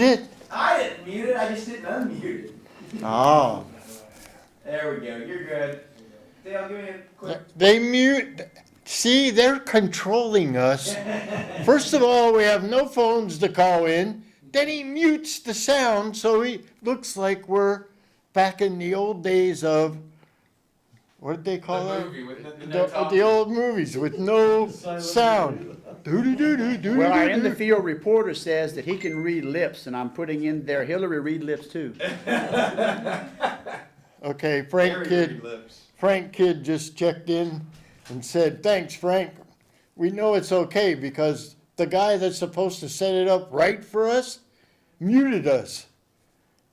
Did? I didn't mute it, I just didn't unmute it. Oh. There we go, you're good. Dale, give me a quick. They mute. See, they're controlling us. First of all, we have no phones to call in. Then he mutes the sound, so he looks like we're back in the old days of, what did they call The that? movie with no The talking. old movies with no sound. Doo-doo-doo-doo, Well, our doo-doo-doo-doo. in-the-field reporter says that he can read lips, and I'm putting in there Hillary read lips too. Okay, Very lips. Frank Kidd just checked in and said, thanks, Frank. We know it's okay because the guy that's supposed to set it up right for us muted us.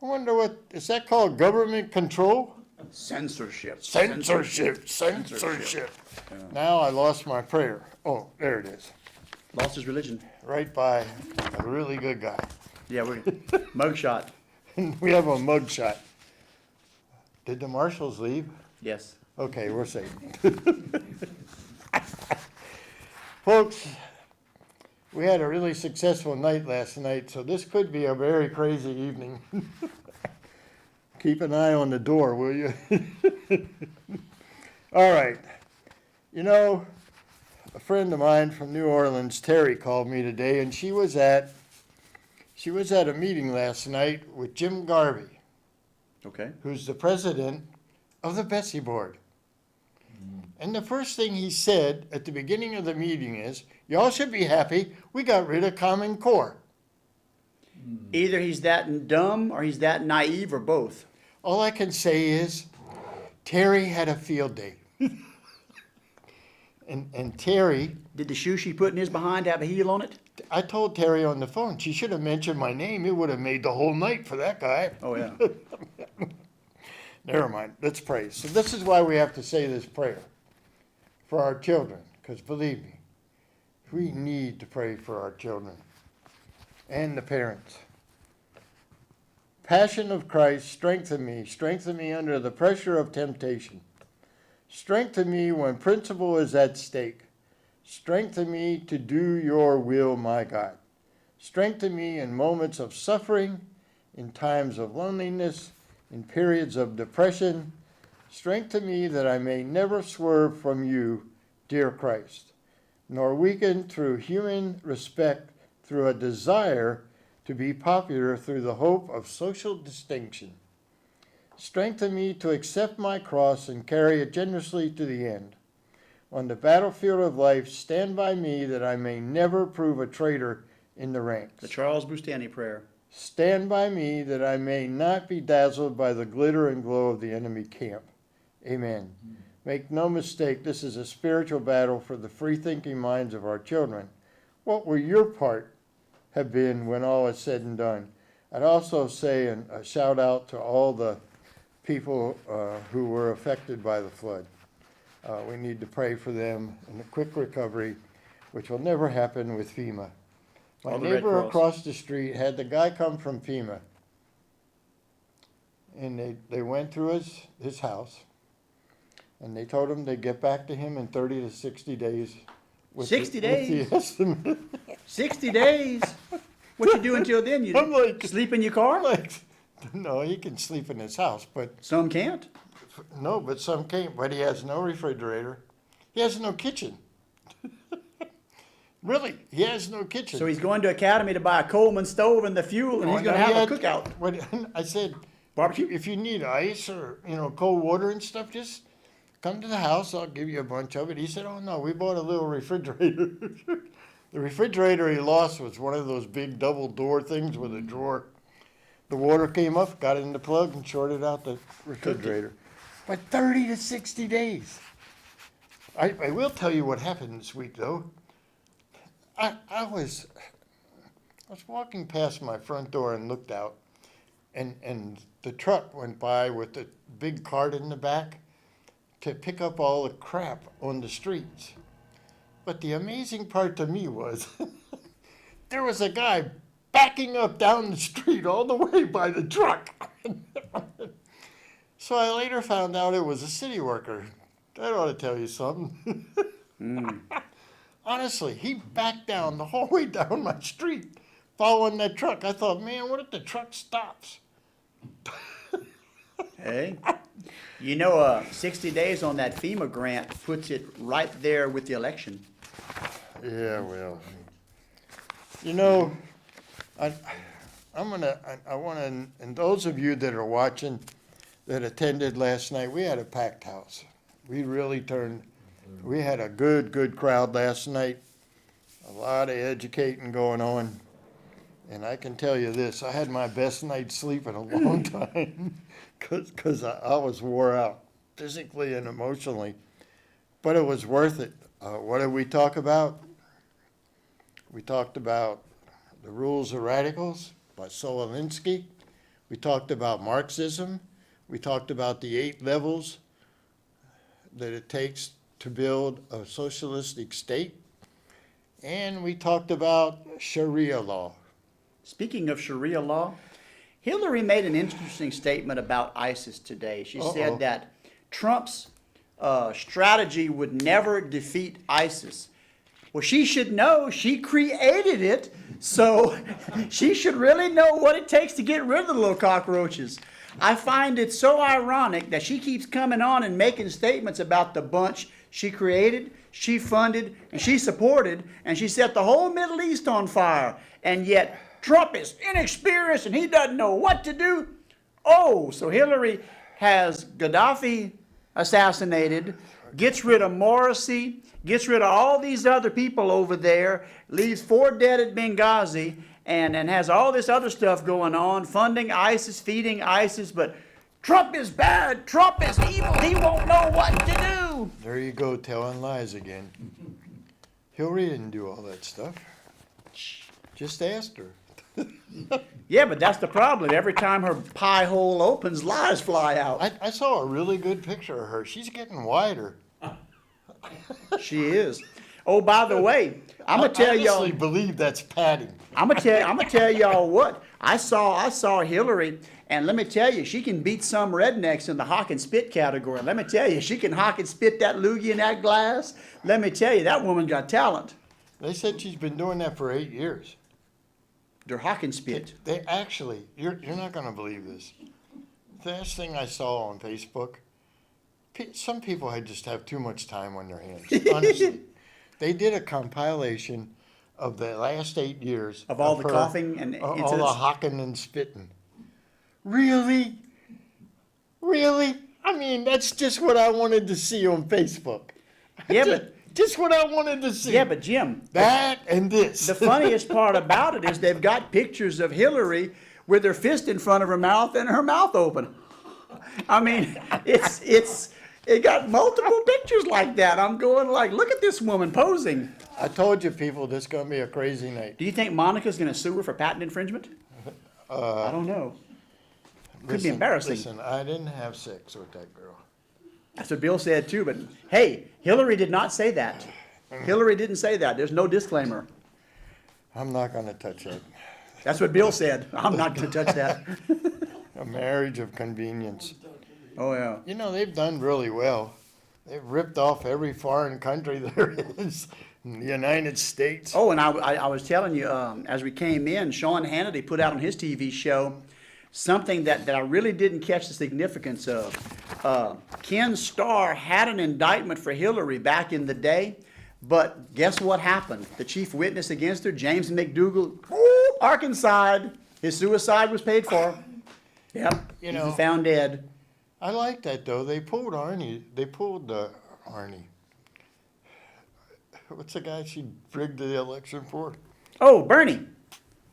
I wonder is that called government control? Censorship. Censorship. Now I lost my prayer. Oh, there it is. Lost his religion. Right by a really good guy. Yeah, we're mugshot. We have a mug shot. Did the marshals leave? Yes. Okay, we're safe. Folks, we had a really successful night last night, so this could be a very crazy evening. Keep an eye on the door, will you? All right. You know, a friend of mine from New Orleans, Terry, called me today, and she was at a meeting last night with Jim Garvey, Okay. who's the president of the Betsy Board. And the first thing he said at the beginning of the meeting is, y'all should be happy, we got rid of Common Core. Either he's that dumb or he's that naive or both. All I can say is, Terry had a field day. And Terry, Did the shoe she put in his behind have a heel on it? I told Terry on the phone, she should have mentioned my name, it would have made the whole night for that guy. Oh, yeah. Never mind, let's pray. So this is why we have to say this prayer for our children, because believe me, we need to pray for our children and the parents. Passion of Christ, strengthen me under the pressure of temptation. Strengthen me when principle is at stake. Strengthen me to do your will, my God. Strengthen me in moments of suffering, in times of loneliness, in periods of depression. Strengthen me that I may never swerve from you, dear Christ, nor weaken through human respect, through a desire to be popular through the hope of social distinction. Strengthen me to accept my cross and carry it generously to the end. On the battlefield of life, stand by me that I may never prove a traitor in the ranks. The Charles Bustani prayer. Stand by me that I may not be dazzled by the glitter and glow of the enemy camp. Amen. Make no mistake, this is a spiritual battle for the free-thinking minds of our children. What will your part have been when all is said and done? I'd also say a shout out to all the people who were affected by the flood. We need to pray for them in a quick recovery, which will never happen with FEMA. My All the Red neighbor Cross. across the street had the guy come from FEMA, and they went through his house, and they told him they'd get back to him in 30 to 60 days. 60 With days? the estimate. 60 days? What you do until then? You I'm like, sleep in your car? no, he can sleep in his house, but Some can't. no, but some can't. But he has no refrigerator. He has no kitchen. Really, he has no kitchen. So he's going to Academy to buy a Coleman stove and the fuel, and he's going to have a cookout. I said, Barbecue? if you need ice or cold water and stuff, just come to the house. I'll give you a bunch of it. He said, oh no, we bought a little refrigerator. The refrigerator he lost was one of those big double door things with a drawer. The water came up, got in the plug, and shorted out the refrigerator. But 30 to 60 days. I will tell you what happened this week, though. I was walking past my front door and looked out, and the truck went by with the big cart in the back to pick up all the crap on the streets. But the amazing part to me was there was a guy backing up down the street all the way by the truck. So I later found out it was a city worker. That ought to tell you something. Honestly, he backed down the whole way down my street, following that truck. I thought, man, what if the truck stops? Hey, 60 days on that FEMA grant puts it right there with the election. Yeah, well, I want to, and those of you that are watching, that attended last night, we had a packed house. We had a good crowd last night. A lot of educating going on. And I can tell you this, I had my best night's sleep in a long time because I was wore out physically and emotionally. But it was worth it. What did we talk about? We talked about The Rules of Radicals by Saul Alinsky. We talked about Marxism. We talked about the 8 levels that it takes to build a socialistic state. And we talked about Sharia law. Speaking of Sharia law, Hillary made an interesting statement about ISIS today. She said that Trump's strategy would never defeat ISIS. Well, she should know she created it, so she should really know what it takes to get rid of the little cockroaches. I find it so ironic that she keeps coming on and making statements about the bunch she created, she funded, and she supported, and she set the whole Middle East on fire. And yet Trump is inexperienced and he doesn't know what to do. Oh, so Hillary has Gaddafi assassinated, gets rid of Morrissey, gets rid of all these other people over there, leaves 4 dead at Benghazi, and has all this other stuff going on, funding ISIS, feeding ISIS, but Trump is bad, Trump is evil, he won't know what to do. There you go, telling lies again. Hillary didn't do all that stuff. Just asked her. Yeah, but that's the problem. Every time her pie hole opens, lies fly out. I saw a really good picture of her. She's getting wider. She is. Oh, by the way, I'm gonna tell I y'all. honestly believe that's padding. I'm gonna tell y'all what I saw Hillary, and let me tell you, she can beat some rednecks in the hock and spit category. Let me tell you, she can hock and spit that loogie in that glass. Let me tell you, that woman got talent. They said she's been doing that for 8 years. They're hock and spit. They actually, you're not going to believe this. The last thing I saw on Facebook, some people just have too much time on their hands, honestly. They did a compilation of the last 8 years. Of all the coughing and all the incidents? hocking and spitting. Really? Really? I mean, that's just what I wanted to see on Facebook. Yeah, but Just what I wanted to see. yeah, but Jim, That and this. the funniest part about it is they've got pictures of Hillary with her fist in front of her mouth and her mouth open. I mean, it got multiple pictures like that. I'm going like, look at this woman posing. I told you people, this is going to be a crazy night. Do you think Monica's going to sue her for patent infringement? I don't know. Could be embarrassing. Listen, I didn't have sex with that girl. That's what Bill said too, but hey, Hillary did not say that. Hillary didn't say that. There's no disclaimer. I'm not going to touch it. That's what Bill said. I'm not going to touch that. A marriage of convenience. Oh, yeah. You know, they've done really well. They've ripped off every foreign country there is in the United States. Oh, and I was telling you, as we came in, Sean Hannity put out on his TV show something that I really didn't catch the significance of. Ken Starr had an indictment for Hillary back in the day, but guess what happened? The chief witness against her, James McDougal, Arkansas, his suicide was paid for. Yep, You he know, was found dead. I like that, though. They pulled Arnie. Arnie. What's the guy she rigged the election for? Oh, Bernie.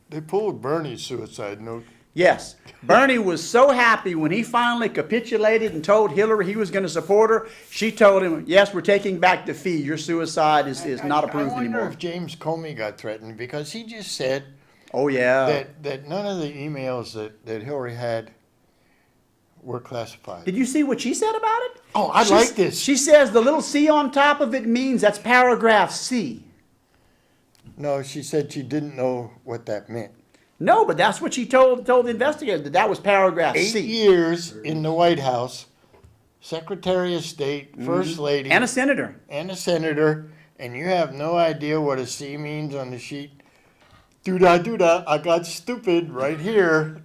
They pulled Bernie's suicide note. Yes, Bernie was so happy when he finally capitulated and told Hillary he was going to support her. She told him, yes, we're taking back the fee. Your suicide is not approved I wonder anymore. if James Comey got threatened because he just said Oh, yeah. that none of the emails that Hillary had were classified. Did you see what she said about it? Oh, I like this. She says the little C on top of it means that's paragraph C. No, she said she didn't know what that meant. No, but that's what she told the investigator, that was paragraph 8 C. years in the White House, Secretary of State, First Lady, And a senator. and a senator, and you have no idea what a C means on the sheet. Do-da, I got stupid right here.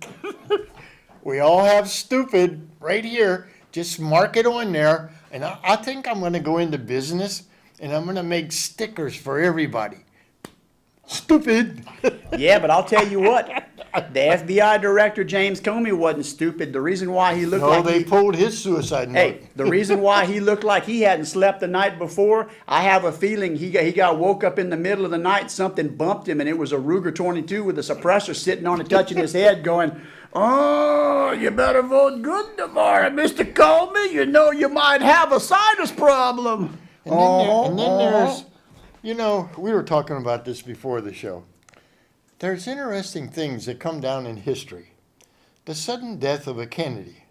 We all have stupid right here. Just mark it on there. And I think I'm going to go into business and I'm going to make stickers for everybody. Stupid. Yeah, but I'll tell you what, the FBI director, James Comey, wasn't stupid. The reason why he looked No, like they pulled his suicide note. Hey, the reason why he looked like he hadn't slept the night before, I have a feeling he got woke up in the middle of the night, something bumped him, and it was a Ruger 22 with a suppressor sitting on it, touching his head, going, "Oh, you better vote good tomorrow, Mr. Comey. You know you might have a sinus problem." And then there's, you know, we were talking about this before the show. There's interesting things that come down in history. The sudden death of a Kennedy.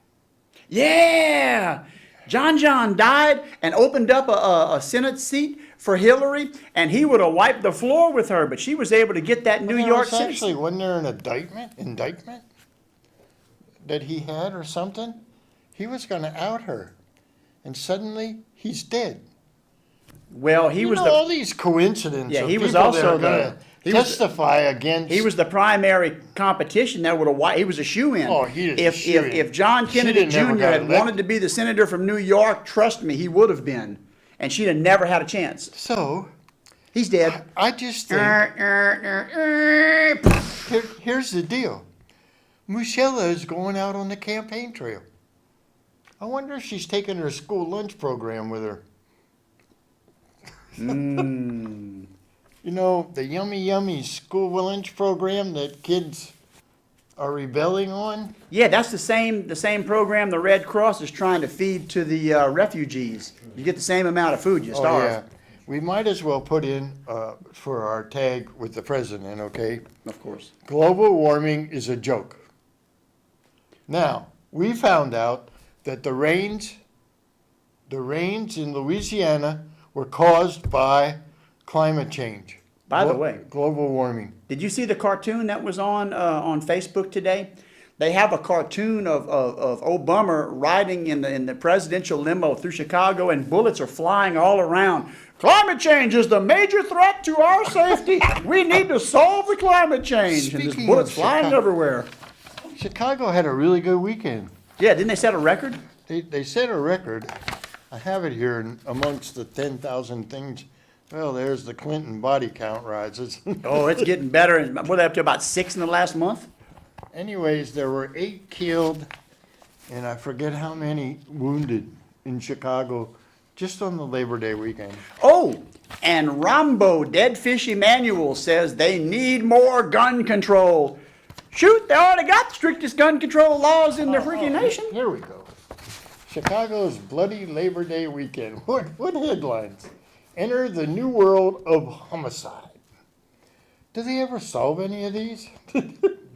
Yeah, John died and opened up a Senate seat for Hillary, and he would have wiped the floor with her, but she was able to get that New York Senate Actually, seat. wasn't there an indictment that he had or something? He was going to out her, and suddenly he's dead. Well, he You was know, all these coincidences. Yeah, of he was people also that are the- gonna he was- testify against. he was the primary competition that would have. He was a shoe-in. Oh, he is a if shoo-in. if John She Kennedy didn't never Jr. got had elected. wanted to be the senator from New York, trust me, he would have been, and she'd have never had a chance. So He's dead. I just think here's the deal. Musella is going out on the campaign trail. I wonder if she's taking her school lunch program with her. You know, the yummy school lunch program that kids are rebelling on. Yeah, that's the same program the Red Cross is trying to feed to the refugees. You get the same amount of food, you starve. Oh, yeah. We might as well put in for our tag with the president, okay? Of course. Global warming is a joke. Now, we found out that the rains in Louisiana were caused by climate change. By the way, global warming. did you see the cartoon that was on Facebook today? They have a cartoon of Obama riding in the presidential limo through Chicago, and bullets are flying all around. Climate change is the major threat to our safety. We need to solve the climate change. And there's Speaking bullets of flying Chicago- everywhere. Chicago had a really good weekend. Yeah, didn't they set a record? They set a record. I have it here amongst the 10,000 things. Well, there's the Clinton body count rises. Oh, it's getting better. We're up to about 6 in the last month. Anyways, there were 8 killed, and I forget how many wounded in Chicago just on the Labor Day weekend. Oh, and Rambo, Dead Fish Emmanuel, says they need more gun control. Shoot, they already got the strictest gun control laws in the freaking nation. Here we go. Chicago's bloody Labor Day weekend. What headlines? Enter the new world of homicide. Do they ever solve any of these?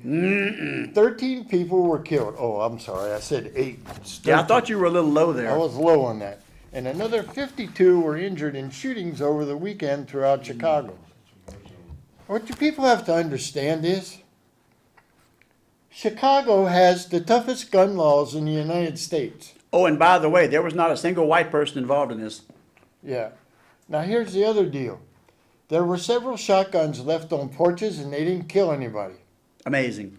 13 people were killed. Oh, I'm sorry, I said 8. Yeah, I thought you were a little low I there. was low on that. And another 52 were injured in shootings over the weekend throughout Chicago. What you people have to understand is, Chicago has the toughest gun laws in the United States. Oh, and by the way, there was not a single white person involved in this. Yeah. Now here's the other deal. There were several shotguns left on porches and they didn't kill anybody. Amazing.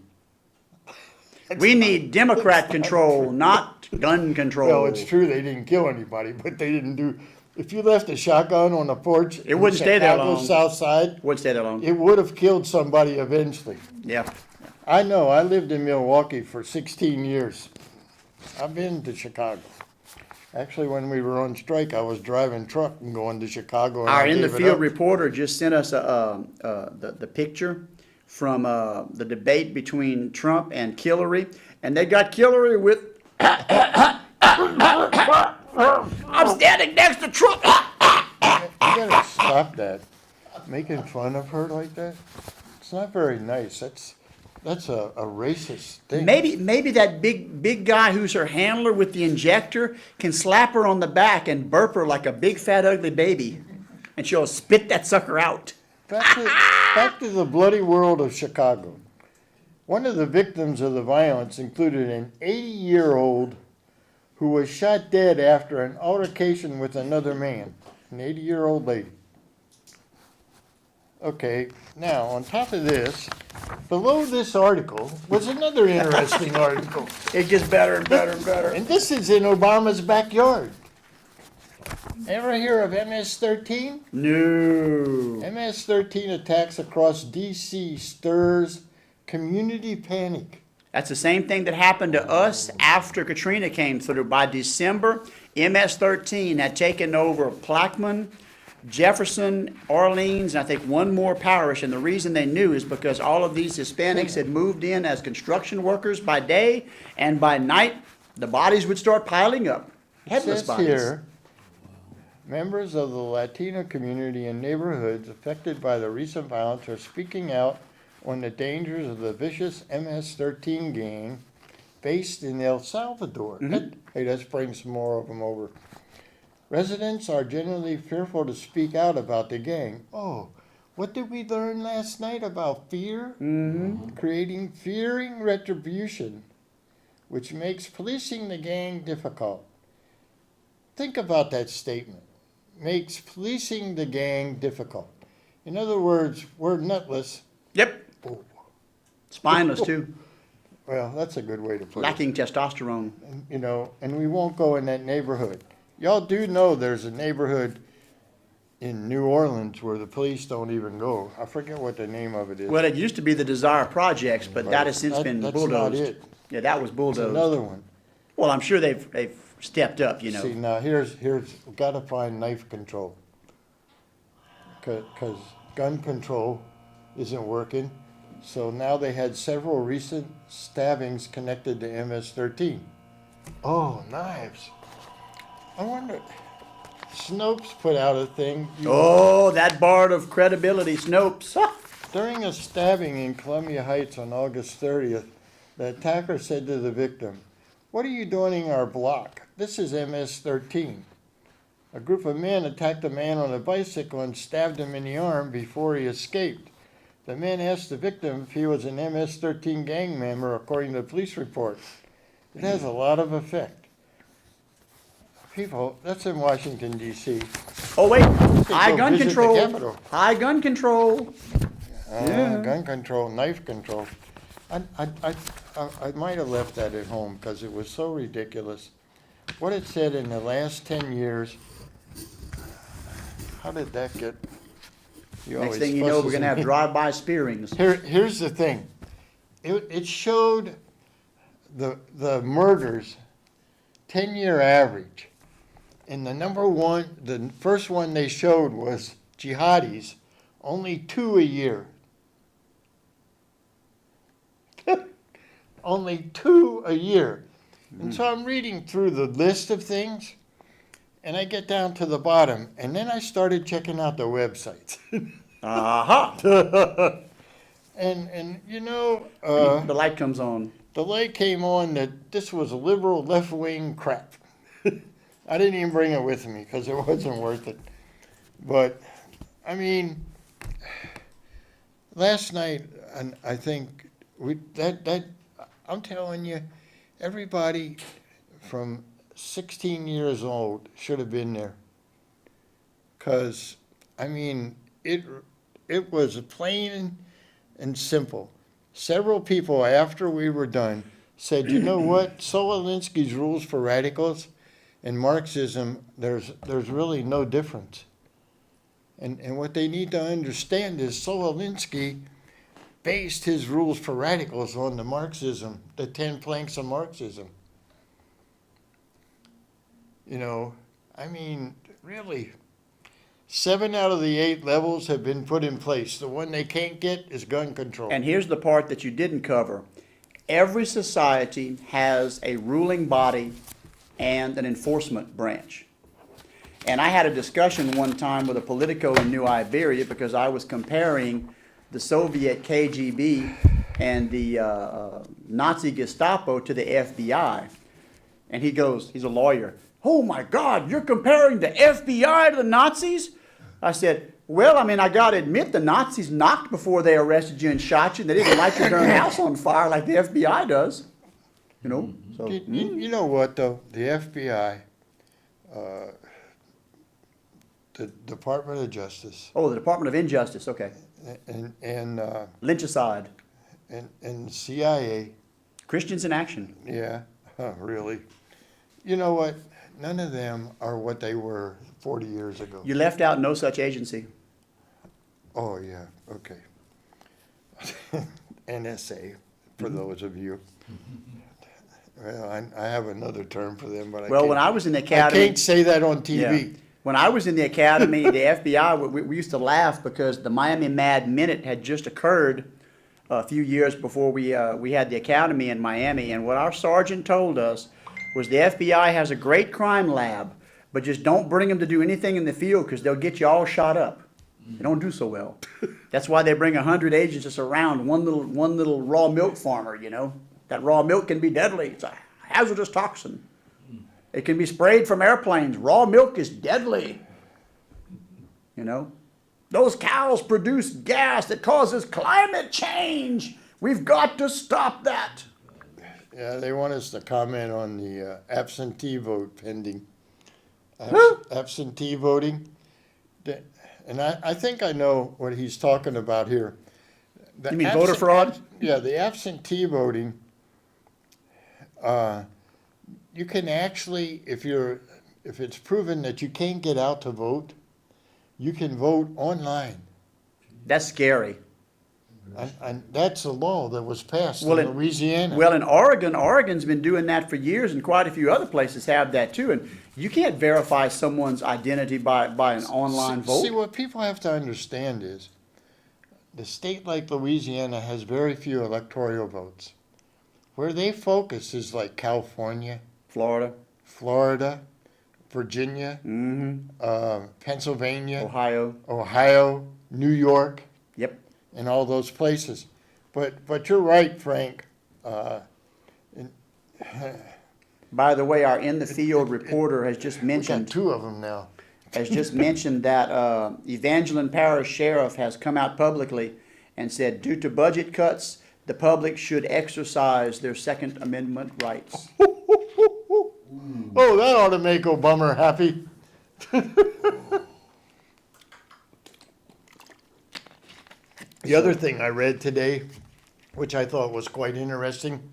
We need Democrat control, not gun control. Well, it's true they didn't kill anybody, but they didn't do. If you left a shotgun on a porch, It wouldn't stay there Chicago long. South Side, Wouldn't stay that long. it would have killed somebody eventually. Yeah. I know. I lived in Milwaukee for 16 years. I've been to Chicago. Actually, when we were on strike, I was driving truck and going to Chicago. And Our I gave it in-the-field up. reporter just sent us the picture from the debate between Trump and Hillary, and they got Hillary with, I'm standing next to Trump. You gotta stop that. Making fun of her like that. It's not very nice. That's a racist thing. Maybe that big guy who's her handler with the injector can slap her on the back and burp her like a big fat ugly baby, and she'll spit that sucker out. Back to the bloody world of Chicago. One of the victims of the violence included an 80-year-old who was shot dead after an altercation with another man, an 80-year-old lady. Okay, now, on top of this, below this article was another interesting article. It gets better and better and better. And this is in Obama's backyard. Ever hear of MS-13? No. MS-13 attacks across D.C. stirs community panic. That's the same thing that happened to us after Katrina came through. By December, MS-13 had taken over Plaquemine, Jefferson, Orleans, and I think one more parish. And the reason they knew is because all of these Hispanics had moved in as construction workers by day, and by night, the bodies would start piling up. Headless Says bodies. here, members of the Latino community in neighborhoods affected by the recent violence are speaking out on the dangers of the vicious MS-13 gang based in El Salvador. Hey, let's bring some more of them over. Residents are generally fearful to speak out about the gang. Oh, what did we learn last night about fear? Creating fearing retribution, which makes policing the gang difficult. Think about that statement. Makes policing the gang difficult. In other words, we're nutless. Yep. Oh, Spineless, too. well, that's a good way to put it. Lacking testosterone. You know, and we won't go in that neighborhood. Y'all do know there's a neighborhood in New Orleans where the police don't even go. I forget what the name of it is. Well, it used to be the Desire Projects, but that has since been That's bulldozed. not it. Yeah, that was It's bulldozed. another one. Well, I'm sure they've stepped up, you know. See, now here's, we gotta find knife control. Cause gun control isn't working. So now they had several recent stabbings connected to MS-13. Oh, knives. I wonder, Snopes put out a thing. Oh, that bard of credibility, Snopes. During a stabbing in Columbia Heights on August 30th, the attacker said to the victim, "What are you doing in our block? This is MS-13. A group of men attacked a man on a bicycle and stabbed him in the arm before he escaped. The men asked the victim if he was an MS-13 gang member, according to the police report. It has a lot of effect." People, that's in Washington, D.C. Oh, wait, They high go gun visit the control. Capitol. High gun control. Yeah. Gun control, knife control. I might have left that at home because it was so ridiculous. What it said in the last 10 years, how did that get? Next thing you know, we're gonna have drive-by spearings. Here's the thing. It showed the murders, 10-year average. And the first one they showed was jihadis, only 2 a year. Only 2 a year. And so I'm reading through the list of things, and I get down to the bottom, and then I started checking out the websites. Aha! And you know, The light comes on. the light came on that this was a liberal left-wing crap. I didn't even bring it with me because it wasn't worth it. But, I mean, last night, and I think I'm telling you, everybody from 16 years old should have been there. Because, I mean, it was plain and simple. Several people after we were done said, you know what, Solinsky's rules for radicals and Marxism, there's really no difference. And what they need to understand is Solinsky based his rules for radicals on the Marxism, the 10 planks of Marxism. You know, I mean, really, 7 out of the 8 levels have been put in place. The one they can't get is gun control. And here's the part that you didn't cover. Every society has a ruling body and an enforcement branch. And I had a discussion one time with a Politico in New Iberia because I was comparing the Soviet KGB and the Nazi Gestapo to the FBI. And he goes, he's a lawyer, "Oh my God, you're comparing the FBI to the Nazis?" I said, "Well, I mean, I gotta admit the Nazis knocked before they arrested you and shot you. They didn't light your darn house on fire like the FBI does." You know? So, You know what, though? The FBI, the Department of Justice Oh, the Department of Injustice, okay. and Lynchicide. and CIA. Christians in Action. Yeah, really. You know what? None of them are what they were 40 years ago. You left out no such agency. Oh, yeah, okay. NSA, for those of you. Well, I have another term for them, but I Well, can't. when I was in the I academy. can't say that on Yeah. TV. When I was in the academy, the FBI, we used to laugh because the Miami Mad Minute had just occurred a few years before we had the academy in Miami. And what our sergeant told us was the FBI has a great crime lab, but just don't bring them to do anything in the field because they'll get you all shot up. They don't do so well. That's why they bring 100 agents just around one little raw milk farmer, you know. That raw milk can be deadly. It's a hazardous toxin. It can be sprayed from airplanes. Raw milk is deadly. You know? Those cows produce gas that causes climate change. We've got to stop that. Yeah, they want us to comment on the absentee vote pending. Absentee voting. And I think I know what he's talking about here. The You mean voter fraud? Yeah, the absentee voting, you can actually, if it's proven that you can't get out to vote, you can vote online. That's scary. And that's a law that was passed Well, in Louisiana. Well, in Oregon's been doing that for years, and quite a few other places have that too. And you can't verify someone's identity by an online vote. See, what people have to understand is, the state like Louisiana has very few electoral votes. Where they focus is like California, Florida, Florida, Virginia, mm-hmm. Pennsylvania, Ohio. New York, Yep. and all those places. But you're right, Frank. By the way, our in the field reporter has just We got mentioned two of them now. that Evangeline Parish Sheriff has come out publicly and said, due to budget cuts, the public should exercise their Second Amendment rights. Oh, that ought to make Obama happy. The other thing I read today, which I thought was quite interesting,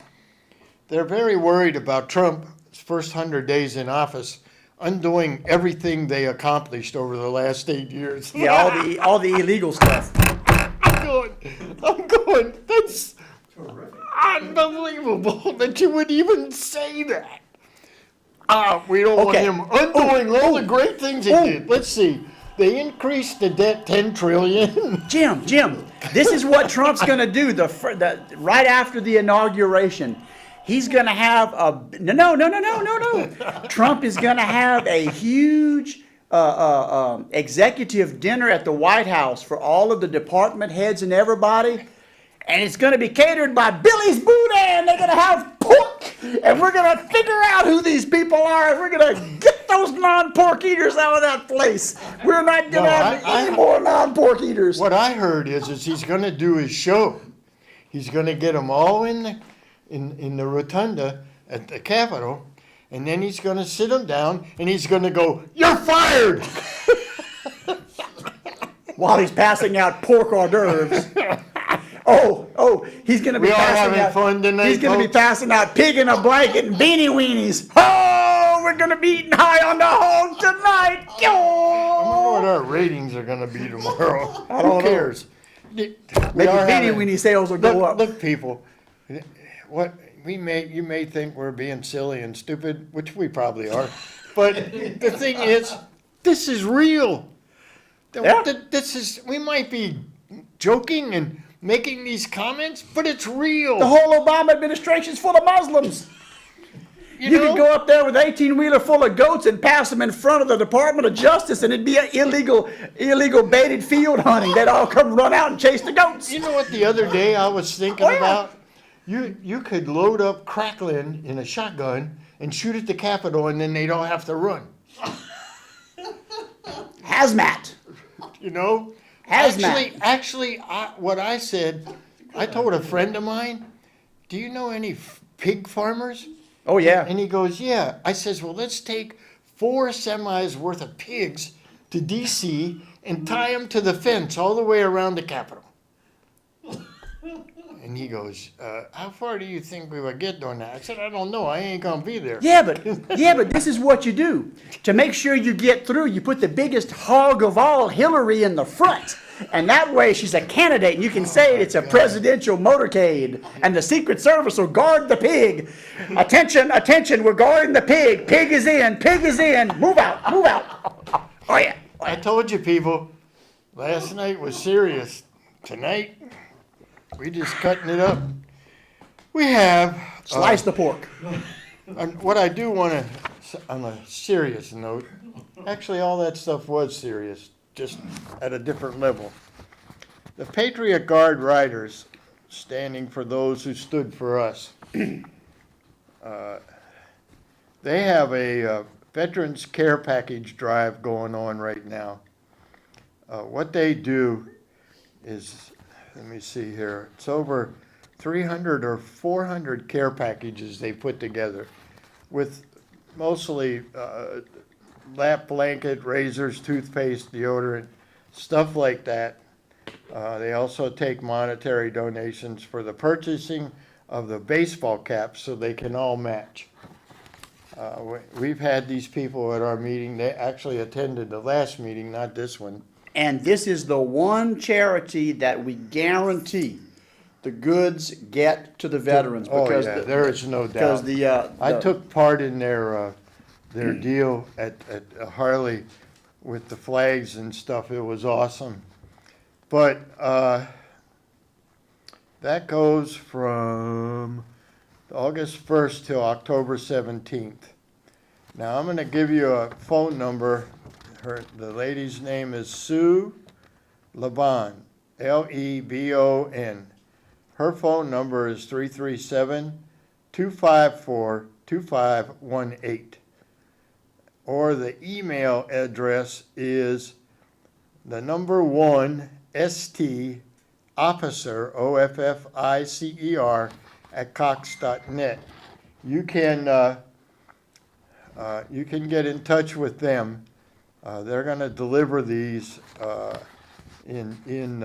they're very worried about Trump's first 100 days in office undoing everything they accomplished over the last 8 years. Yeah, all the illegal stuff. I'm going, that's unbelievable that you would even say that. We don't want Okay. him undoing all the great things he did. Let's see. They increased the debt 10 trillion. Jim, this is what Trump's going to do right after the inauguration. He's going to have no. Trump is going to have a huge executive dinner at the White House for all of the department heads and everybody. And it's going to be catered by Billy's Boudin. They're going to have pork. And we're going to figure out who these people are. And we're going to get those non-pork eaters out of that place. We're not going to have any more non-pork eaters. What I heard is he's going to do his show. He's going to get them all in the rotunda at the Capitol, and then he's going to sit them down, and he's going to go, "You're fired!" While he's passing out pork hors d'oeuvres. Oh, he's going to be We are passing having out. fun tonight, He's going to be folks. passing out pig in a blanket and beanie weenies. Oh, we're going to be eating high on the hog tonight. I wonder what our ratings are going to be tomorrow. I don't Who know. cares? Maybe beanie weenie sales will go up. Look, people, what you may think we're being silly and stupid, which we probably are, but the thing is, this is real. Yeah. We might be joking and making these comments, but it's real. The whole Obama administration's full of Muslims. You know? could go up there with an 18-wheeler full of goats and pass them in front of the Department of Justice, and it'd be an illegal baited field hunting. They'd all come run out and chase the goats. You know what the other day I was thinking Oh, yeah. about? You could load up crackling in a shotgun and shoot at the Capitol, and then they don't have to run. Hazmat. You know? Hazmat. Actually, what I said, I told a friend of mine, "Do you know any pig farmers?" Oh, yeah. And he goes, "Yeah." I says, "Well, let's take 4 semis worth of pigs to DC and tie them to the fence all the way around the Capitol. And he goes, how far do you think we would get doing that? I said, I don't know. I ain't going to be there. Yeah, but this is what you do. To make sure you get through, you put the biggest hog of all, Hillary, in the front. And that way she's a candidate, and you can say it's a presidential motorcade. And the Secret Service will guard the pig. Attention, attention, we're guarding the pig. Pig is in, pig is in. Move out, move out. Oh, yeah. I told you people, last night was serious. Tonight, we just cutting it up. We have. Slice the pork. And what I do want to, on a serious note, actually all that stuff was serious, just at a different level. The Patriot Guard Riders, standing for those who stood for us, they have a Veterans Care Package drive going on right now. What they do is, let me see here, it's over 300 or 400 care packages they put together with mostly lap blanket, razors, toothpaste, deodorant, stuff like that. They also take monetary donations for the purchasing of the baseball caps so they can all match. We've had these people at our meeting. They actually attended the last meeting, not this one. And this is the one charity that we guarantee the goods get to the veterans. Oh, Because yeah, there is no Because doubt. I took part in their deal at Harley with the flags and stuff. It was awesome. But that goes from August 1st till October 17th. Now, I'm going to give you a phone number. The lady's name is Sue Lebon, Lebon. Her phone number is 337-254-2518. Or the email address is the number 1 ST officer, OFFICER, at cox.net. You can get in touch with them. They're going to deliver these in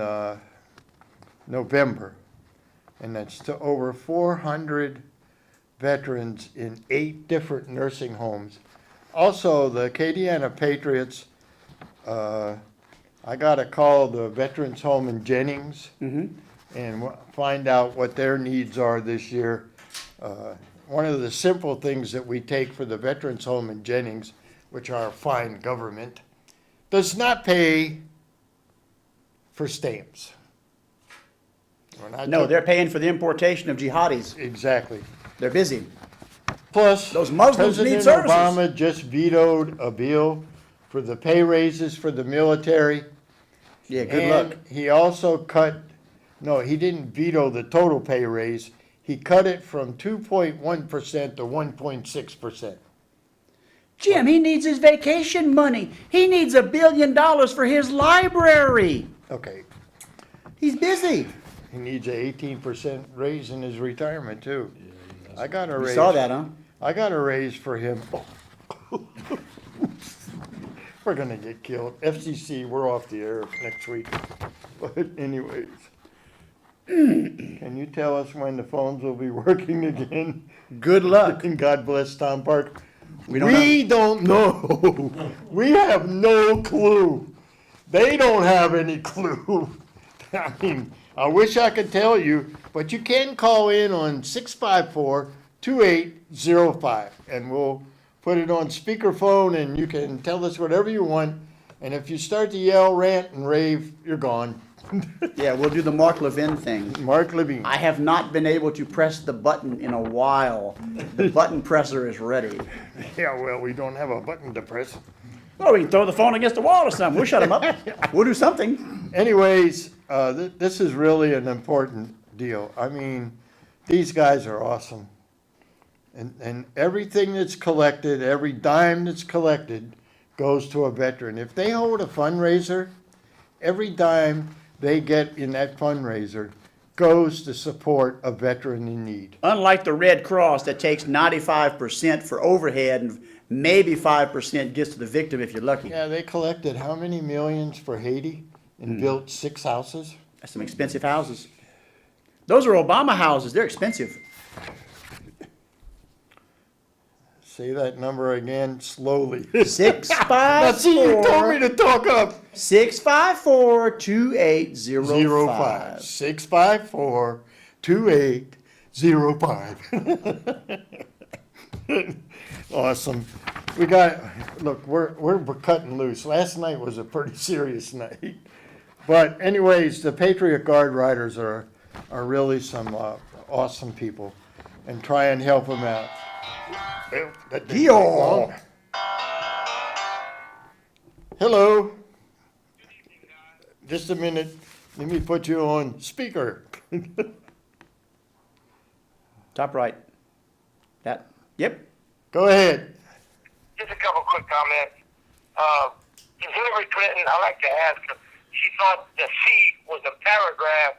November, and that's to over 400 veterans in 8 different nursing homes. Also, the Acadiana Patriots, I got to call the Veterans Home in Jennings and find out what their needs are this year. One of the simple things that we take for the Veterans Home in Jennings, which our fine government, does not pay for stamps. No, they're paying for the importation of jihadis. Exactly. They're busy. Plus, Those Muslims need President services. Obama just vetoed a bill for the pay raises for the military. Yeah, good luck. He also he didn't veto the total pay raise. He cut it from 2.1% to 1.6%. Jim, he needs his vacation money. He needs $1 billion for his library. Okay, He's busy. he needs an 18% raise in his retirement too. I got a You raise. saw that, huh? I got a raise for him. We're gonna get killed. FCC, we're off the air next week. But anyways, can you tell us when the phones will be working again? Good luck. And God bless Tom Park. We don't know. We have no clue. They don't have any clue. I mean, I wish I could tell you, but you can call in on 654-2805, and we'll put it on speakerphone, and you can tell us whatever you want. And if you start to yell, rant, and rave, you're gone. Yeah, we'll do the Mark Levin thing. Mark Levine. I have not been able to press the button in a while. The button presser is ready. Yeah, well, we don't have a button to press. Well, we can throw the phone against the wall or something. We'll shut him up. We'll do something. Anyways, this is really an important deal. I mean, these guys are awesome. And everything that's collected, every dime that's collected goes to a veteran. If they hold a fundraiser, every dime they get in that fundraiser goes to support a veteran in need. Unlike the Red Cross that takes 95% for overhead and maybe 5% gets to the victim if you're lucky. Yeah, they collected how many millions for Haiti and built 6 houses? That's some expensive houses. Those are Obama houses. They're expensive. Say that number again slowly. 654. Now see, you told me to talk up. 654-2805. 654-2805. Awesome. We got, look, we're cutting loose. Last night was a pretty serious night. But anyways, the Patriot Guard riders are really some awesome people, and try and help them out. Well, that didn't take long. Hello. Just a minute. Let me put you on speaker. Top right. That. Yep. Go ahead. Just a couple quick comments. Hillary Clinton, I like to ask her, she thought the C was a paragraph,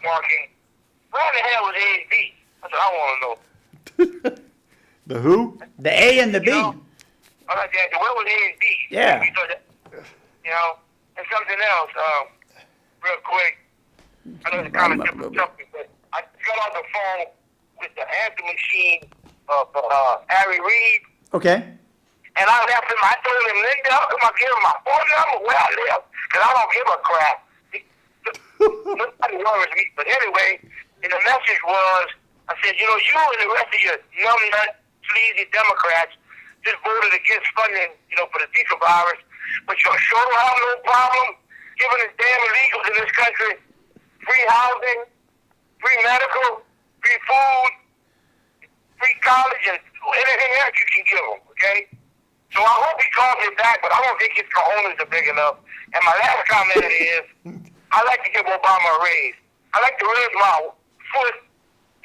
marking. Where the hell was A and B? That's what I want to know. The who? The A and the B. I like that. Where was A and B? Yeah. And something else, real quick. I know it's kind of different something, but I got on the phone with the answer machine of Harry Reid. Okay. And I left him, I told him, Linda, I'm going to give him my phone number where I live, because I don't give a crap. Nobody worries me. But anyway, and the message was, I said, you and the rest of your numbnut, sleazy Democrats just voted against funding, for the Zika virus, but you'll sure have no problem giving the damn illegals in this country free housing, free medical, free food, free college, and anything else you can give them, okay? So I hope he calls me back, but I don't think his cojones are big enough. And my last comment is, I like to give Obama a raise. I like to raise my foot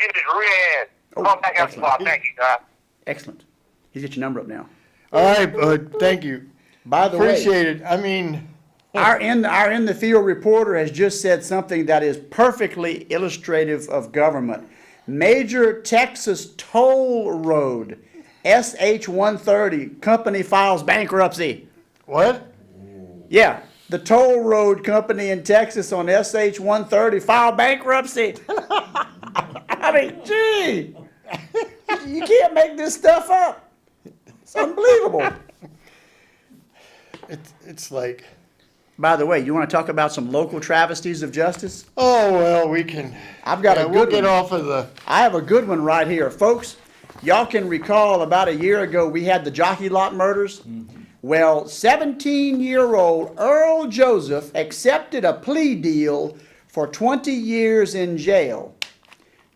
in his rear end. Come back after a while. Thank you, guys. Excellent. He's got your number up now. All right, bud. Thank you. By the way, Appreciate it. I mean, our in the field reporter has just said something that is perfectly illustrative of government. Major Texas toll road, SH-130, company files bankruptcy. what? Yeah, the toll road company in Texas on SH-130 filed bankruptcy. I mean, gee, you can't make this stuff up. It's unbelievable. It's like, By the way, you want to talk about some local travesties of justice? oh, well, we can. I've got a we'll good get one. off of the. I have a good one right here. Folks, y'all can recall about a year ago we had the Jockey Lot murders. Well, 17-year-old Earl Joseph accepted a plea deal for 20 years in jail.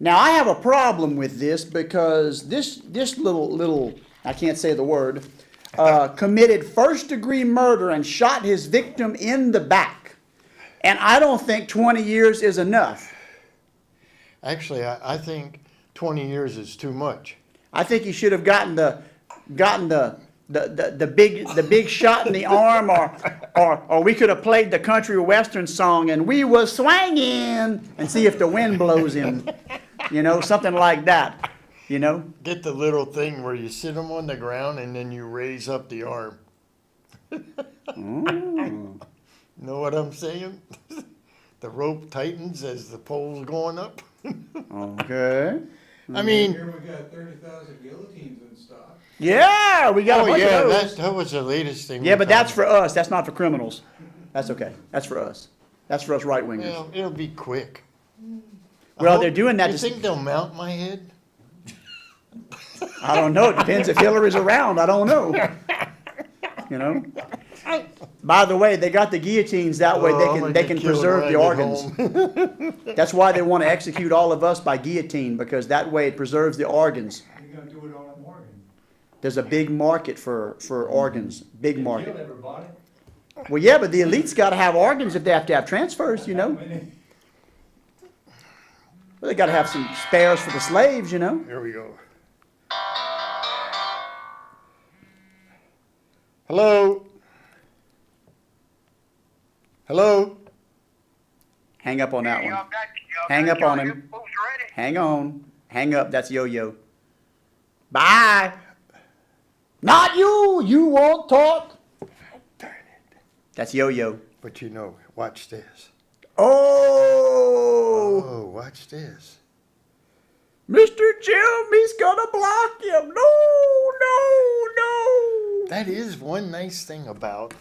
Now, I have a problem with this because this little, I can't say the word, committed first-degree murder and shot his victim in the back. And I don't think 20 years is enough. Actually, I think 20 years is too much. I think he should have gotten the big shot in the arm, or we could have played the country western song and we was swanging and see if the wind blows him, something like that, Get the little thing where you sit them on the ground and then you raise up the arm. Know what I'm saying? The rope tightens as the pole's going up. Okay. I mean, Here we got 30,000 guillotines in stock. Yeah, we got a oh bunch yeah, of those. that was the latest thing. Yeah, we but that's found. for us. That's not for criminals. That's okay. That's for us. That's for us right wingers. Well, it'll be quick. Well, they're doing that You to- think they'll mount my head? I don't know. It depends if Hillary's around. I don't know. By the way, they got the guillotines that way. Oh, I'm gonna They get can killed preserve when the I get organs. home. That's why they want to execute all of us by guillotine, because that way it preserves the organs. You're gonna do it on a Morgan. There's a big market for organs. Big Jill market. never bought it. Well, yeah, but the elite's got to have organs if they have to have transfers. Well, they got to have some spares for the slaves. Here we go. Hello? Hello? Hang up on that Y'all one. got- y'all Hang got up on y'all him. folks ready? Hang on. Hang up. That's Yo-Yo. Bye. Not you. You won't talk. Darn it. That's Yo-Yo. But you know, watch this. Oh, Oh, watch this. Mr. Jim, he's gonna block him. No, no, no. That is one nice thing about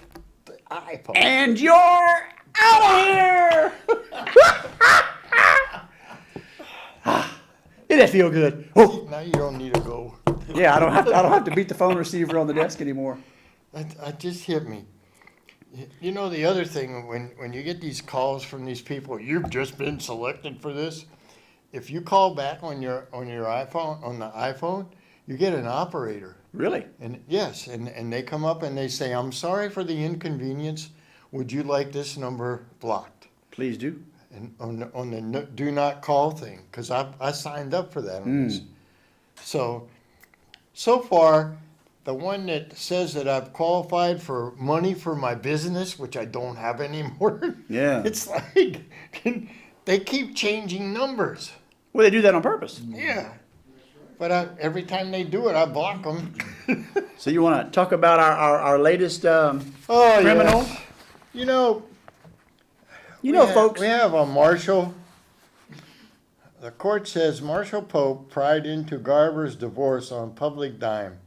the iPhone. And you're out of here. Did that feel good? Oh, Now you don't need to go. yeah. I don't have to beat the phone receiver on the desk anymore. That just hit me. You know, the other thing, when you get these calls from these people, you've just been selected for this. If you call back on your iPhone, on the iPhone, you get an operator. Really? And yes, and they come up and they say, "I'm sorry for the inconvenience. Would you like this number blocked?" Please do. And on the do not call thing, because I signed up for that on this. So far, the one that says that I've qualified for money for my business, which I don't have anymore. Yeah. It's like they keep changing numbers. Well, they do that on purpose. Yeah. But every time they do it, I block them. So you want to talk about our latest Oh, criminal? yes. You know, Folks. we have a Marshall. The court says Marshall Pope pried into Garber's divorce on public dime.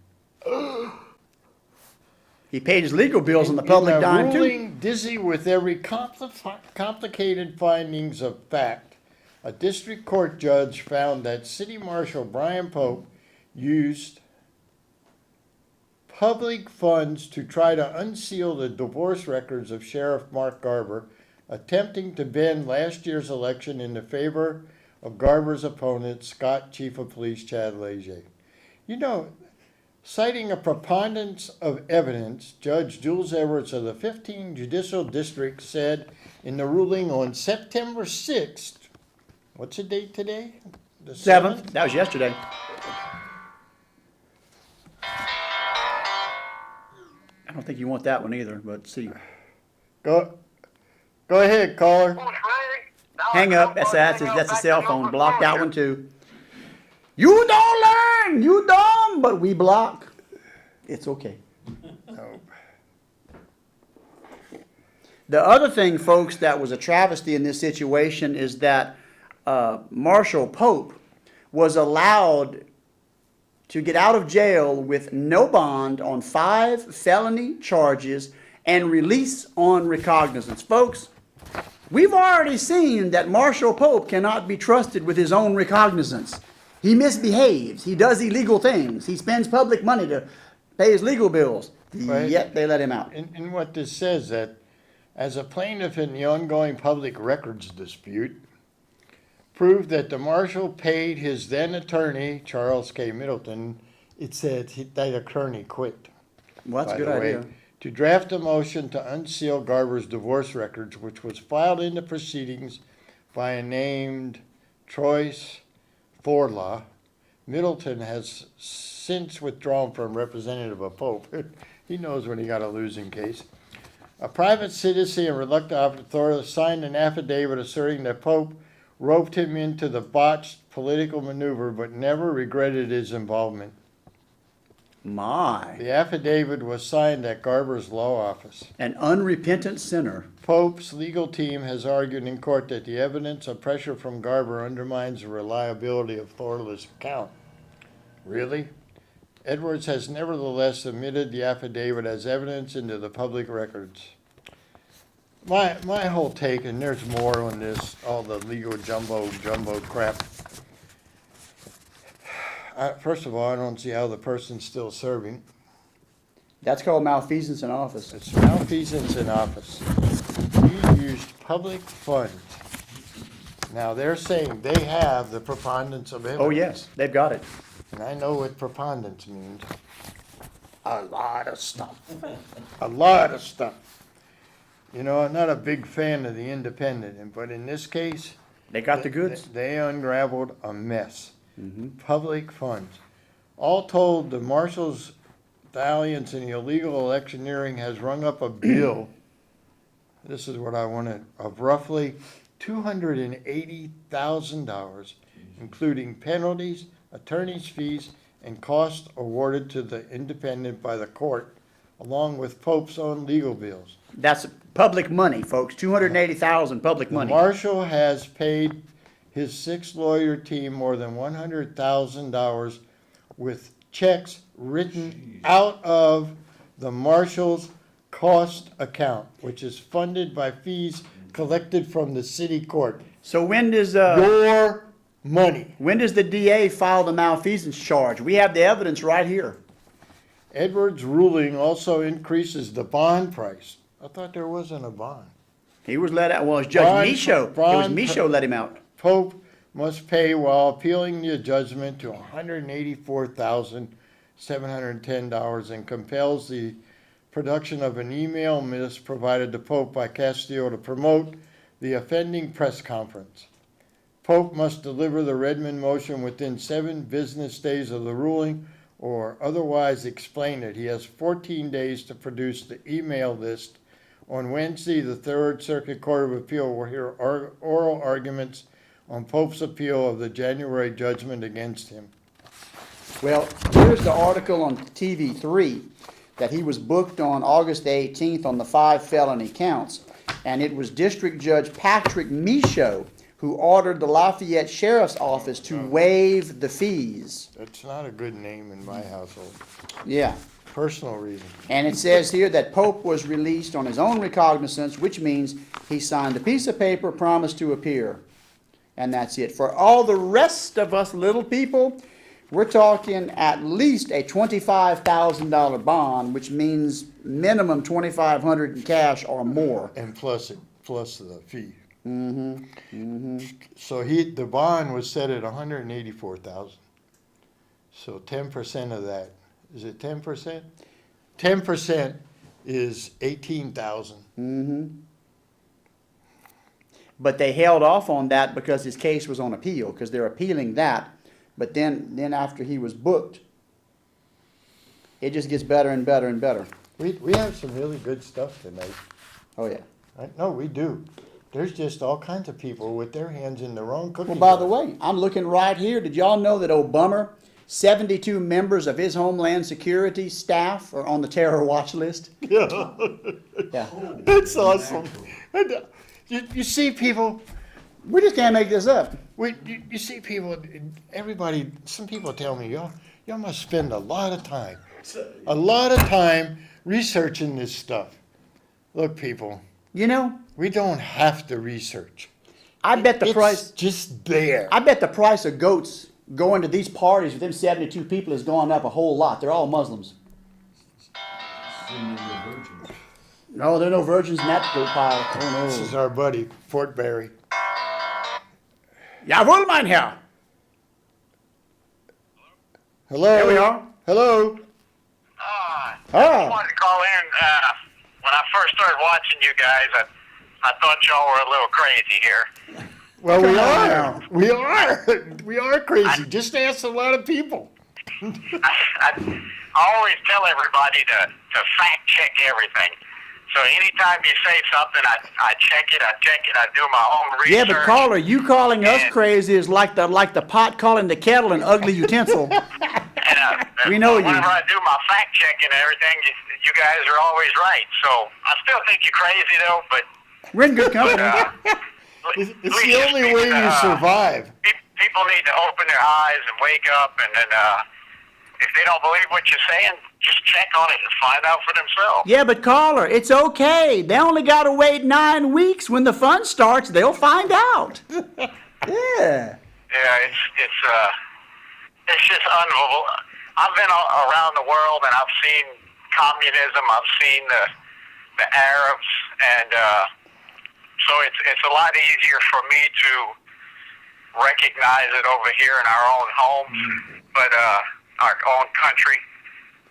He paid his legal bills on the public In a dime too. ruling dizzy with every complicated findings of fact, a district court judge found that City Marshal Brian Pope used public funds to try to unseal the divorce records of Sheriff Mark Garber, attempting to bend last year's election in the favor of Garber's opponent, Scott Chief of Police Chad Leger. You know, citing a preponderance of evidence, Judge Jules Everett of the 15th Judicial District said in the ruling on September 6th, what's the date today? The 7th. That was yesterday. I don't think you want that one either, but see. Go ahead, caller. Folks ready? Now Hang up. That's a cell phone. Block that one too. You don't learn. You dumb, but we block. It's okay. No. The other thing, folks, that was a travesty in this situation is that Marshall Pope was allowed to get out of jail with no bond on 5 felony charges and release on recognizance. Folks, we've already seen that Marshall Pope cannot be trusted with his own recognizance. He misbehaves. He does illegal things. He spends public money to pay his legal bills. Right. Yet they let him out. And what this says, that as a plaintiff in the ongoing public records dispute, proved that the marshal paid his then attorney, Charles K. Middleton, it said that attorney quit. Well, that's by a good the way, idea. to draft a motion to unseal Garber's divorce records, which was filed in the proceedings by a named Troyce Forlaw. Middleton has since withdrawn from representative of Pope. He knows when he got a losing case. A private citizen and reluctant authority signed an affidavit asserting that Pope roped him into the botched political maneuver but never regretted his involvement. My. The affidavit was signed at Garber's law office. An unrepentant sinner. Pope's legal team has argued in court that the evidence of pressure from Garber undermines the reliability of Thorley's account. Really? Edwards has nevertheless submitted the affidavit as evidence into the public records. My whole take, and there's more on this, all the legal jumbo crap. First of all, I don't see how the person's still serving. That's called malfeasance in office. It's malfeasance in office. He used public funds. Now, they're saying they have the preponderance of evidence. Oh, yes, they've got it. And I know what preponderance means. A lot of stuff. A lot of stuff. You know, I'm not a big fan of the independent, but in this case, They got the goods. they unraveled a mess. Public funds. All told, the marshal's dalliance in illegal electioneering has rung up a bill, this is what I wanted, of roughly $280,000, including penalties, attorney's fees, and costs awarded to the independent by the court, along with Pope's own legal bills. That's public money, folks, 280,000 public The money. marshal has paid his 6-lawyer team more than $100,000 with checks written out of the marshal's cost account, which is funded by fees collected from the city court. So when does Your money. the DA file the malfeasance charge? We have the evidence right here. Edwards' ruling also increases the bond price. I thought there wasn't a bond. He was let out, well, it's Judge Bond- Michaud. It was bond- Michaud let him out. Pope must pay while appealing the judgment to $184,710 and compels the production of an email list provided to Pope by Castillo to promote the offending press conference. Pope must deliver the Redmond motion within 7 business days of the ruling or otherwise explain it. He has 14 days to produce the email list. On Wednesday, the Third Circuit Court of Appeal will hear oral arguments on Pope's appeal of the January judgment against him. Well, here's the article on TV3 that he was booked on August 18th on the 5 felony counts. And it was District Judge Patrick Michaud who ordered the Lafayette Sheriff's Office to waive the fees. That's not a good name in my household. Yeah. Personal reason. And it says here that Pope was released on his own recognizance, which means he signed a piece of paper, promised to appear. And that's it. For all the rest of us little people, we're talking at least a $25,000 bond, which means minimum $2,500 in cash or more. And plus the fee. So the bond was set at $184,000. So 10% of that, is it 10%? 10% is $18,000. But they held off on that because his case was on appeal, because they're appealing that. But then after he was booked, it just gets better and better and better. We have some really good stuff tonight. Oh, yeah. No, we do. There's just all kinds of people with their hands in the wrong cookie Well, by jar. the way, I'm looking right here. Did y'all know that Obama, 72 members of his Homeland Security staff are on the terror watch list? Yeah. Yeah. That's awesome. You see people, We just can't make this up. you see people, everybody, some people tell me, y'all must spend a lot of time researching this stuff. Look, people, You know, we don't have to research. I bet the It's price. just there. I bet the price of goats going to these parties with them 72 people has gone up a whole lot. They're all Muslims. No, there are no virgins in that goat pile. Oh This is no. our buddy, Fort Barry. Jawohl, mein Herr. Hello? There we are. Hello? I Ah. wanted to call in. When I first started watching you guys, I thought y'all were a little crazy here. Well, we Come on are. now. We are. We are crazy. Just ask a lot of people. I always tell everybody to fact check everything. So anytime you say something, I check it, I do my own research. Yeah, but caller, you calling us And- crazy is like the pot calling the kettle an ugly utensil. And, We know you. Whenever I do my fact checking and everything, you guys are always right. So I still think you're crazy though, but We're in good company. It's please the just only need way to, you survive. People need to open their eyes and wake up, and then if they don't believe what you're saying, just check on it and find out for themselves. Yeah, but caller, it's okay. They only got to wait 9 weeks. When the fun starts, they'll find out. Yeah. Yeah, it's just unbelievable. I've been around the world and I've seen communism. I've seen the Arabs, and so it's a lot easier for me to recognize it over here in our own homes, but our own country.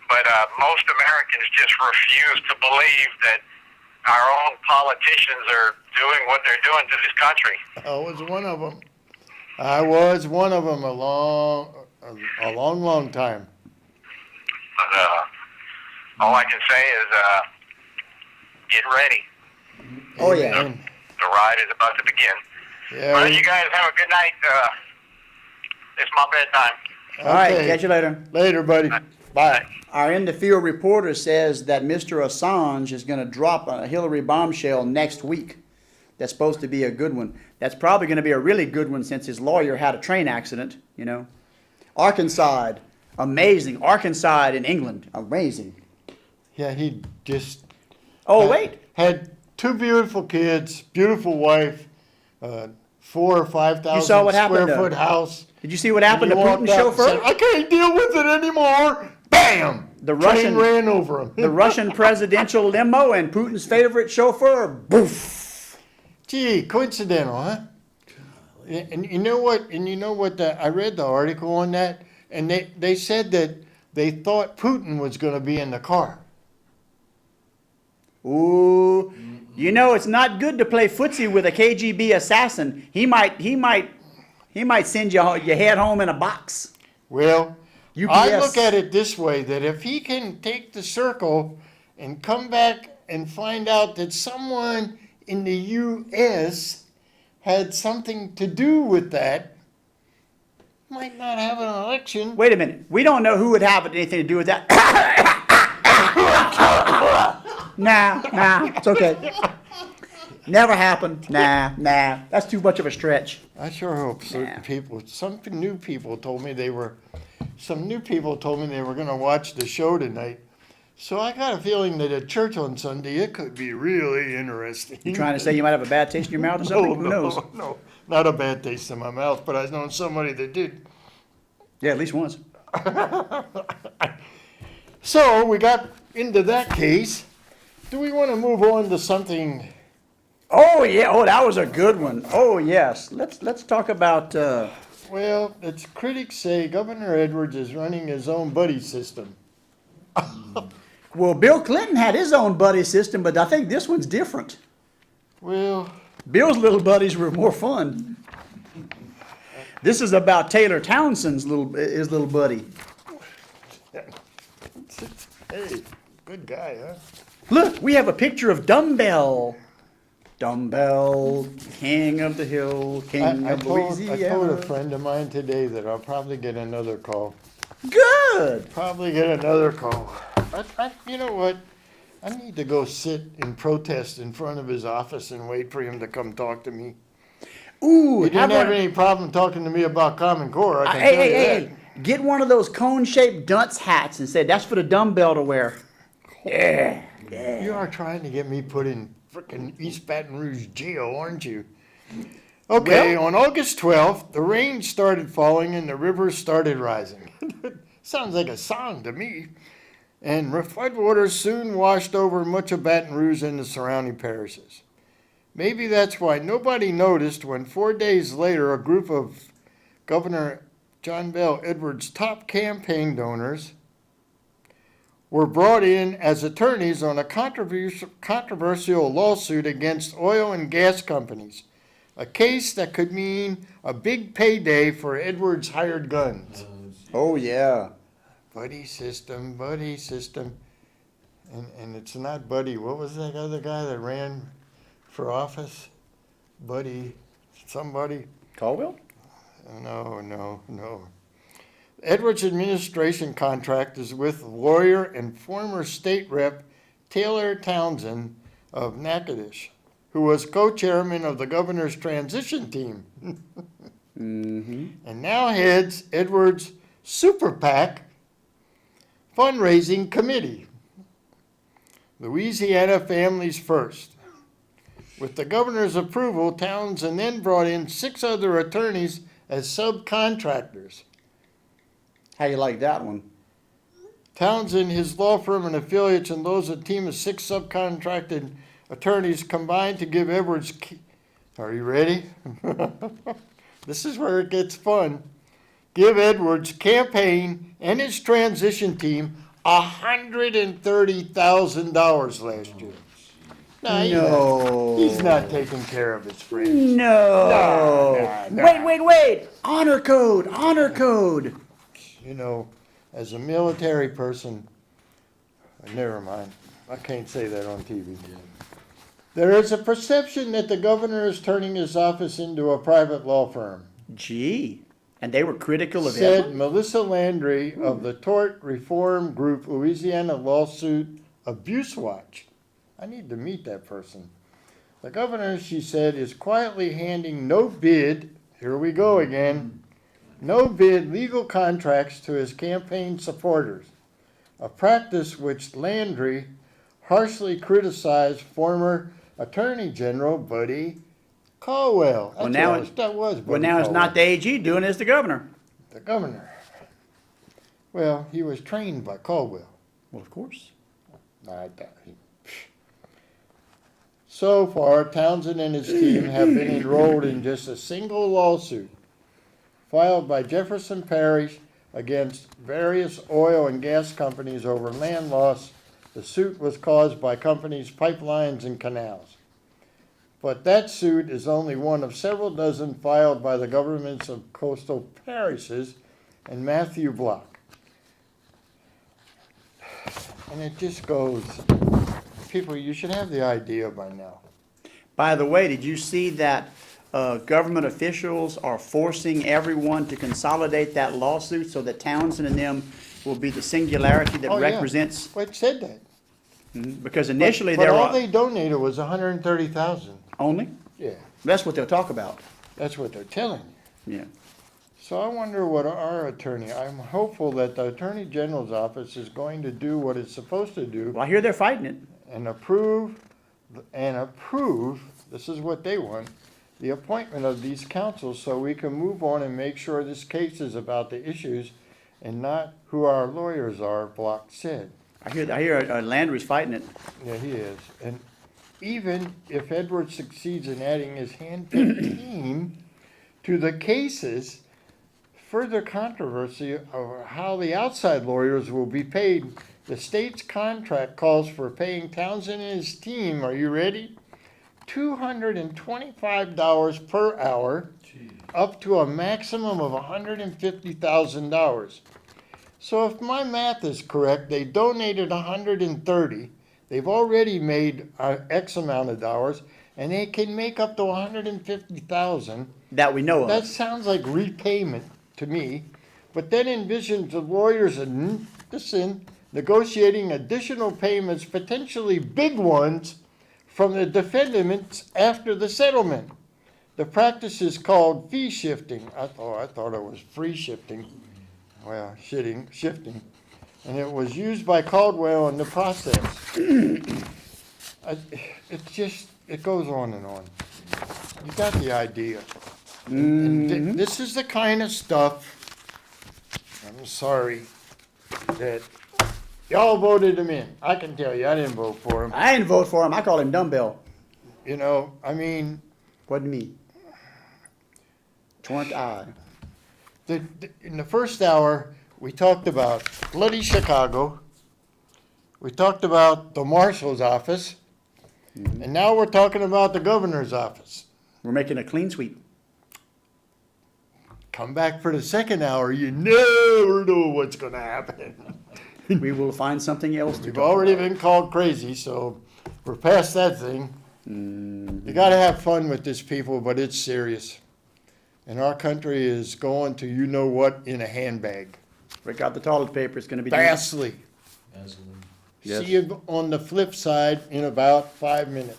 But most Americans just refuse to believe that our own politicians are doing what they're doing to this country. I was one of them. I was one of them a long time. But all I can say is get ready. Oh, yeah. Amen. The ride is about to begin. Yeah. Well, you guys have a good night. It's my bedtime. All right, Okay. catch you later. Later, buddy. Bye. Our in-the-field reporter says that Mr. Assange is going to drop a Hillary bombshell next week. That's supposed to be a good one. That's probably going to be a really good one since his lawyer had a train accident, you know. Arkansas, amazing. Arkansas in England, amazing. Yeah, he just Oh, wait. had two beautiful kids, beautiful wife, 4,000 or 5,000 You saw what happened square to- foot house. Did you see what happened to And he walked Putin's out and said, chauffeur? I can't deal with it anymore. Bam! The Train Russian- ran over him. The Russian presidential limo and Putin's favorite chauffeur, boof. Gee, coincidental, huh? And you know what? I read the article on that, and they said that they thought Putin was going to be in the car. Ooh, you know it's not good to play footsie with a KGB assassin. He might send your head home in a box. Well, UPS. I look at it this way, that if he can take the circle and come back and find out that someone in the U.S. had something to do with that, might not have an election. Wait a minute. We don't know who would have anything to do with that. Nah, it's okay. Never happened. Nah. That's too much of a stretch. I sure hope certain Nah. people, some new people told me they were going to watch the show tonight. So I got a feeling that at church on Sunday, it could be really interesting. You trying to say you might have a bad taste in your mouth or something? Who knows? No, not a bad taste in my mouth, but I've known somebody that did. Yeah, at least once. So we got into that case. Do we want to move on to something? Oh yeah. Oh, that was a good one. Oh yes. Let's talk about. Well, its critics say Governor Edwards is running his own buddy system. Well, Bill Clinton had his own buddy system, but I think this one's different. Well, Bill's little buddies were more fun. This is about Taylor Townsend's his little buddy. hey, good guy, huh? Look, we have a picture of Dumbbell. Dumbbell, king of the hill, king I of told Louisiana. a friend of mine today that I'll probably get another call. Good. Probably get another call. You know what? I need to go sit and protest in front of his office and wait for him to come talk to me. Ooh, He didn't have any problem talking to me about Common Core, I can tell you that. Hey, get one of those cone-shaped dunce hats and say that's for the dumbbell to wear. Yeah. You are trying to get me put in frickin' East Baton Rouge jail, aren't you? Okay, on August 12th, the rain started falling and the rivers started rising. Sounds like a song to me. And floodwaters soon washed over much of Baton Rouge and the surrounding parishes. Maybe that's why nobody noticed when 4 days later a group of Governor John Bel Edwards' top campaign donors were brought in as attorneys on a controversial lawsuit against oil and gas companies, a case that could mean a big payday for Edwards' hired guns. Oh, yeah. Buddy system. And it's not Buddy. What was that other guy that ran for office? Buddy, somebody? Caldwell? No. Edwards' administration contract is with lawyer and former state rep Taylor Townsend of Natchitoches, who was co-chairman of the governor's transition team. And now heads Edwards' Super PAC fundraising committee, Louisiana Families First. With the governor's approval, Townsend then brought in 6 other attorneys as subcontractors. How you like that one? Townsend, his law firm and affiliates, and those a team of 6 subcontracted attorneys combined to give Edwards. Are you ready? This is where it gets fun. Give Edwards' campaign and his transition team $130,000 last year. No. He's not taking care of his friends. No. No. Wait. Honor code. You know, as a military person, never mind. I can't say that on TV. There is a perception that the governor is turning his office into a private law firm, Gee, and they were critical of said Evelyn? Melissa Landry of the tort reform group Louisiana Lawsuit Abuse Watch. I need to meet that person. The governor, she said, is quietly handing no bid, here we go again, no bid legal contracts to his campaign supporters, a practice which Landry harshly criticized former Attorney General Buddy Caldwell. Well, That's now who that was Buddy Well, now it's not Caldwell. the AG doing it, it's the governor. The governor. Well, he was trained by Caldwell. Well, of course. I doubt he. So far, Townsend and his team have been enrolled in just a single lawsuit filed by Jefferson Parish against various oil and gas companies over land loss. The suit was caused by companies' pipelines and canals. But that suit is only one of several dozen filed by the governments of coastal parishes and Matthew Block. And it just goes, people, you should have the idea by now. By the way, did you see that government officials are forcing everyone to consolidate that lawsuit so that Townsend and them will be the singularity that Oh, yeah. represents? Well, it said that. Because initially But they all were they donated was $130,000. only, Yeah, that's what they'll talk about. that's what they're telling you. Yeah. So I wonder what our attorney, I'm hopeful that the Attorney General's office is going to do what it's supposed to do Well, I hear they're fighting it. and approve, this is what they want, the appointment of these counsels so we can move on and make sure this case is about the issues and not who our lawyers are, Block said. I hear Landry's fighting it. Yeah, he is. And even if Edwards succeeds in adding his hand-picked team to the cases, further controversy over how the outside lawyers will be paid. The state's contract calls for paying Townsend and his team, are you ready? $225 per hour, up to a maximum of $150,000. So if my math is correct, they donated $130. They've already made X amount of dollars, and they can make up to $150,000. That we know That of. sounds like repayment to me, but then envisions the lawyers negotiating additional payments, potentially big ones, from the defendants after the settlement. The practice is called fee shifting. I thought it was free shifting. Well, shifting. And it was used by Caldwell in the process. It goes on and on. You got the idea. And this is the kind of stuff, I'm sorry, that y'all voted him in. I can tell you, I didn't vote for him. I didn't vote for him. I call him dumbbell. You know, I mean, Wasn't me. Torrent I. in the first hour, we talked about bloody Chicago. We talked about the marshal's office. And now we're talking about the governor's office. We're making a clean sweep. Come back for the second hour, you never know what's going to happen. We will find something else to We've talk already about. been called crazy, so we're past that thing. You got to have fun with this, people, but it's serious. And our country is going to you know what in a handbag. We got the toilet paper. It's going to be. Fastly. Yes. See you on the flip side in about 5 minutes.